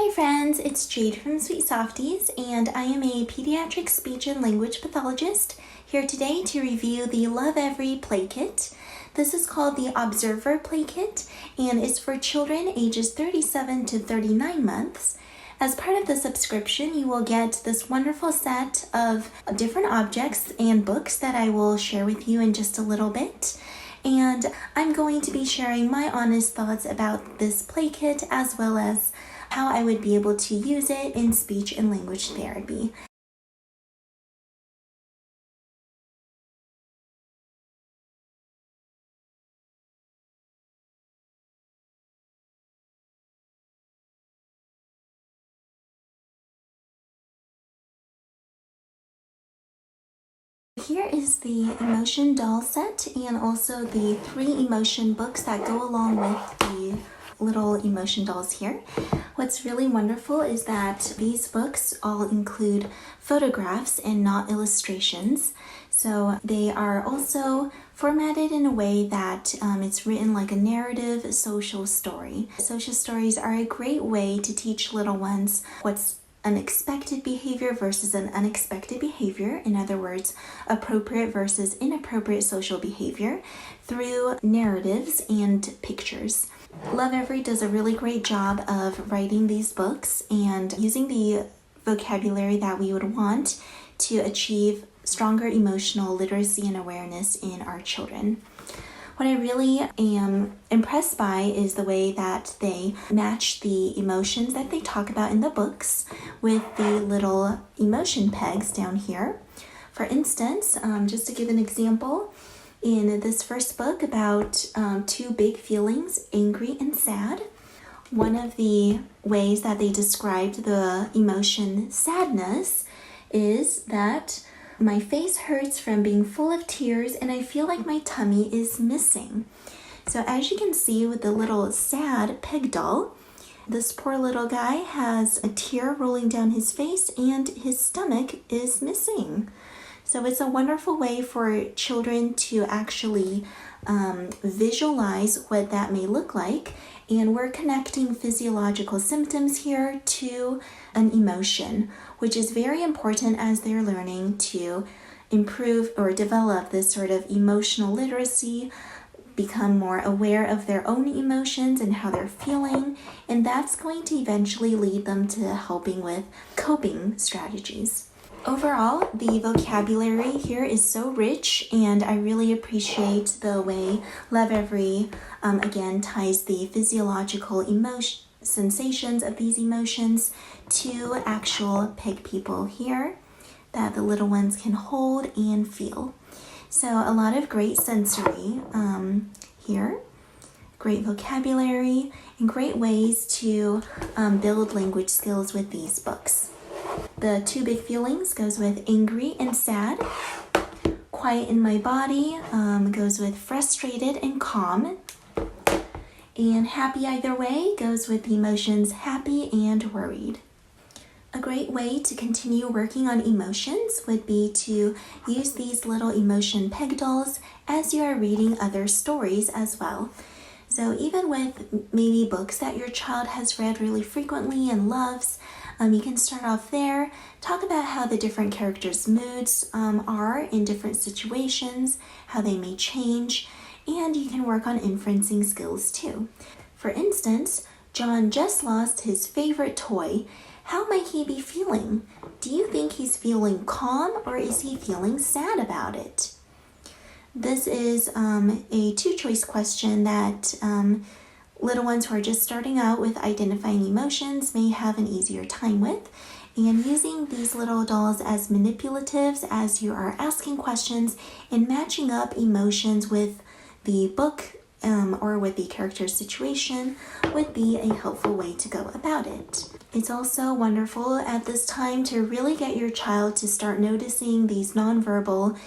Hi friends, it's Jade from Sweet Softies, and I am a pediatric speech and language pathologist here today to review the Lovevery Play Kit. This is called the Observer Play Kit and is for children ages 37 to 39 months. As part of the subscription, you will get this wonderful set of different objects and books that I will share with you in just a little bit. And I'm going to be sharing my honest thoughts about this play kit as well as how I would be able to use it in speech and language therapy. Here is the emotion doll set and also the 3 emotion books that go along with the little emotion dolls here. What's really wonderful is that these books all include photographs and not illustrations. So they are also formatted in a way that it's written like a narrative social story. Social stories are a great way to teach little ones what's an expected behavior versus an unexpected behavior. In other words, appropriate versus inappropriate social behavior through narratives and pictures. Lovevery does a really great job of writing these books and using the vocabulary that we would want to achieve stronger emotional literacy and awareness in our children. What I really am impressed by is the way that they match the emotions that they talk about in the books with the little emotion pegs down here. For instance, just to give an example, in this first book about 2 big feelings, angry and sad, one of the ways that they described the emotion sadness is that my face hurts from being full of tears and I feel like my tummy is missing. So as you can see with the little sad peg doll, this poor little guy has a tear rolling down his face and his stomach is missing. So it's a wonderful way for children to actually visualize what that may look like. And we're connecting physiological symptoms here to an emotion, which is very important as they're learning to improve or develop this sort of emotional literacy, become more aware of their own emotions and how they're feeling, and that's going to eventually lead them to helping with coping strategies. Overall, the vocabulary here is so rich, and I really appreciate the way Lovevery again ties the physiological sensations of these emotions to actual pig people here that the little ones can hold and feel. So a lot of great sensory here, great vocabulary, and great ways to build language skills with these books. The 2 big feelings goes with angry and sad. Quiet in my body goes with frustrated and calm. And happy either way goes with the emotions happy and worried. A great way to continue working on emotions would be to use these little emotion peg dolls as you are reading other stories as well. So even with maybe books that your child has read really frequently and loves, you can start off there, talk about how the different characters' moods are in different situations, how they may change, and you can work on inferencing skills too. For instance, John just lost his favorite toy. How might he be feeling? Do you think he's feeling calm or is he feeling sad about it? This is a 2-choice question that little ones who are just starting out with identifying emotions may have an easier time with. And using these little dolls as manipulatives as you are asking questions and matching up emotions with the book or with the character's situation would be a helpful way to go about it. It's also wonderful at this time to really get your child to start noticing these nonverbal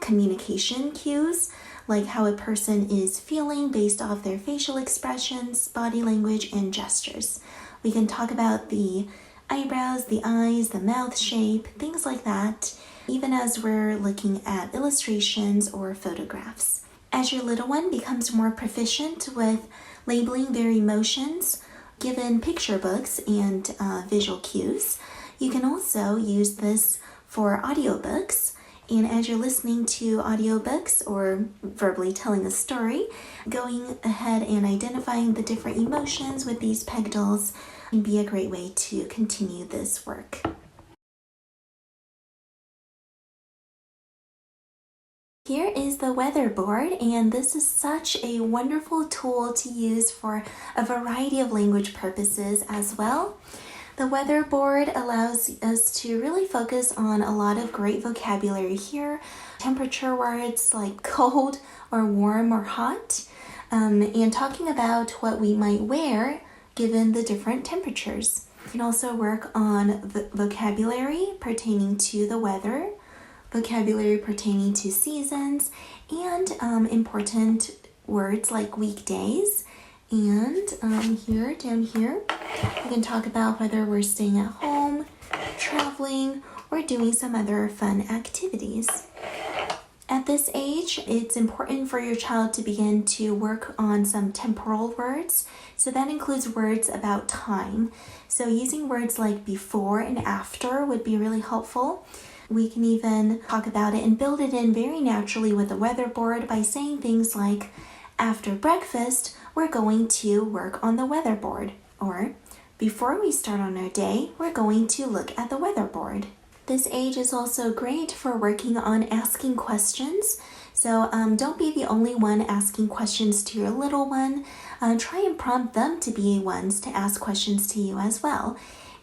communication cues, like how a person is feeling based off their facial expressions, body language, and gestures. We can talk about the eyebrows, the eyes, the mouth shape, things like that, even as we're looking at illustrations or photographs. As your little one becomes more proficient with labeling their emotions, given picture books and visual cues. You can also use this for audiobooks. And as you're listening to audiobooks or verbally telling a story, going ahead and identifying the different emotions with these peg dolls can be a great way to continue this work. Here is the weather board, and this is such a wonderful tool to use for a variety of language purposes as well. The weather board allows us to really focus on a lot of great vocabulary here. Temperature words like cold or warm or hot, and talking about what we might wear given the different temperatures. You can also work on vocabulary pertaining to the weather, vocabulary pertaining to seasons, and important words like weekdays. And down here, we can talk about whether we're staying at home, traveling, or doing some other fun activities. At this age, it's important for your child to begin to work on some temporal words. So that includes words about time. So using words like before and after would be really helpful. We can even talk about it and build it in very naturally with the weather board by saying things like, after breakfast, we're going to work on the weather board. Or, before we start on our day, we're going to look at the weather board. This age is also great for working on asking questions. So don't be the only one asking questions to your little one. Try and prompt them to be ones to ask questions to you as well.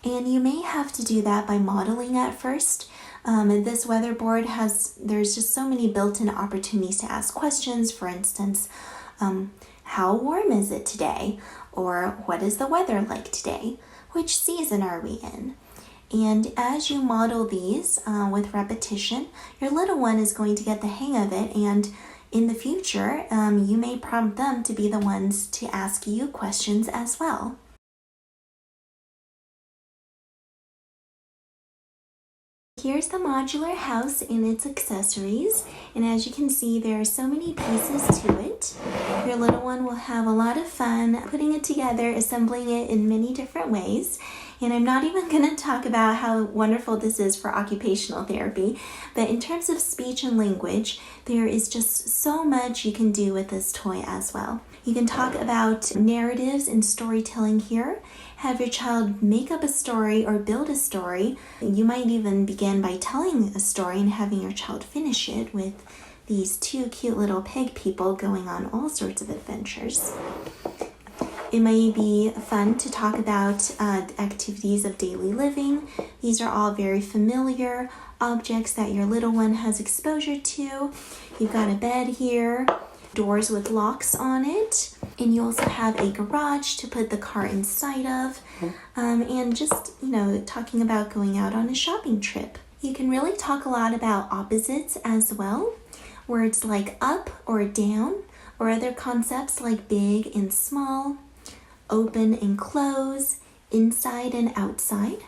And you may have to do that by modeling at first. This weather board there's just so many built-in opportunities to ask questions. For instance, how warm is it today? Or what is the weather like today? Which season are we in? And as you model these with repetition, your little one is going to get the hang of it, and in the future, you may prompt them to be the ones to ask you questions as well. Here's the modular house and its accessories, and as you can see, there are so many pieces to it. Your little one will have a lot of fun putting it together, assembling it in many different ways. And I'm not even going to talk about how wonderful this is for occupational therapy, but in terms of speech and language, there is just so much you can do with this toy as well. You can talk about narratives and storytelling here. Have your child make up a story or build a story. You might even begin by telling a story and having your child finish it with these two cute little pig people going on all sorts of adventures. It may be fun to talk about activities of daily living. These are all very familiar objects that your little one has exposure to. You've got a bed here, doors with locks on it, and you also have a garage to put the car inside of, and just, talking about going out on a shopping trip. You can really talk a lot about opposites as well. Words like up or down, or other concepts like big and small, open and close, inside and outside.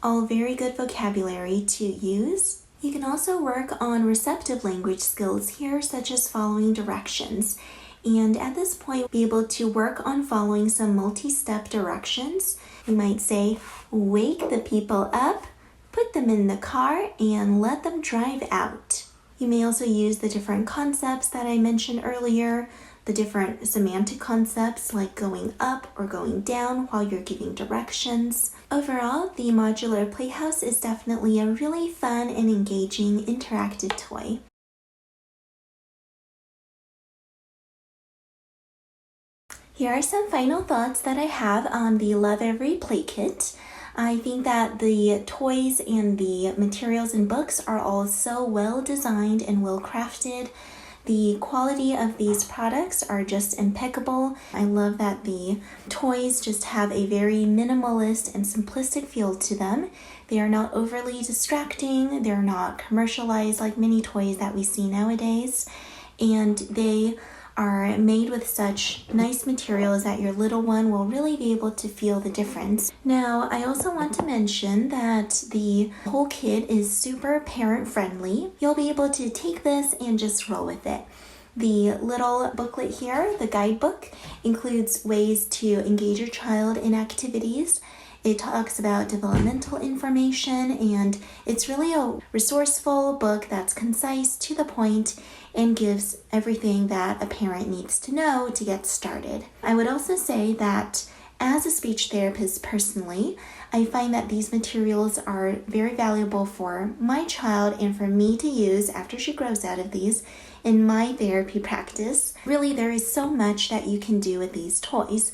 All very good vocabulary to use. You can also work on receptive language skills here, such as following directions. And at this point, be able to work on following some multi-step directions. You might say, wake the people up, put them in the car, and let them drive out. You may also use the different concepts that I mentioned earlier, the different semantic concepts like going up or going down while you're giving directions. Overall, the modular Playhouse is definitely a really fun and engaging interactive toy. Here are some final thoughts that I have on the Lovevery Play Kit. I think that the toys and the materials and books are all so well designed and well crafted. The quality of these products are just impeccable. I love that the toys just have a very minimalist and simplistic feel to them. They are not overly distracting. They're not commercialized like many toys that we see nowadays. And they are made with such nice materials that your little one will really be able to feel the difference. Now, I also want to mention that the whole kit is super parent friendly. You'll be able to take this and just roll with it. The little booklet here, the guidebook, includes ways to engage your child in activities. It talks about developmental information, and it's really a resourceful book that's concise, to the point, and gives everything that a parent needs to know to get started. I would also say that as a speech therapist personally, I find that these materials are very valuable for my child and for me to use after she grows out of these in my therapy practice. Really, there is so much that you can do with these toys.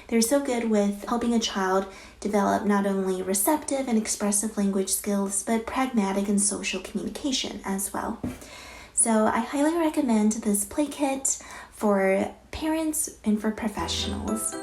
They're so good with helping a child develop not only receptive and expressive language skills, but pragmatic and social communication as well. So I highly recommend this play kit for parents and for professionals.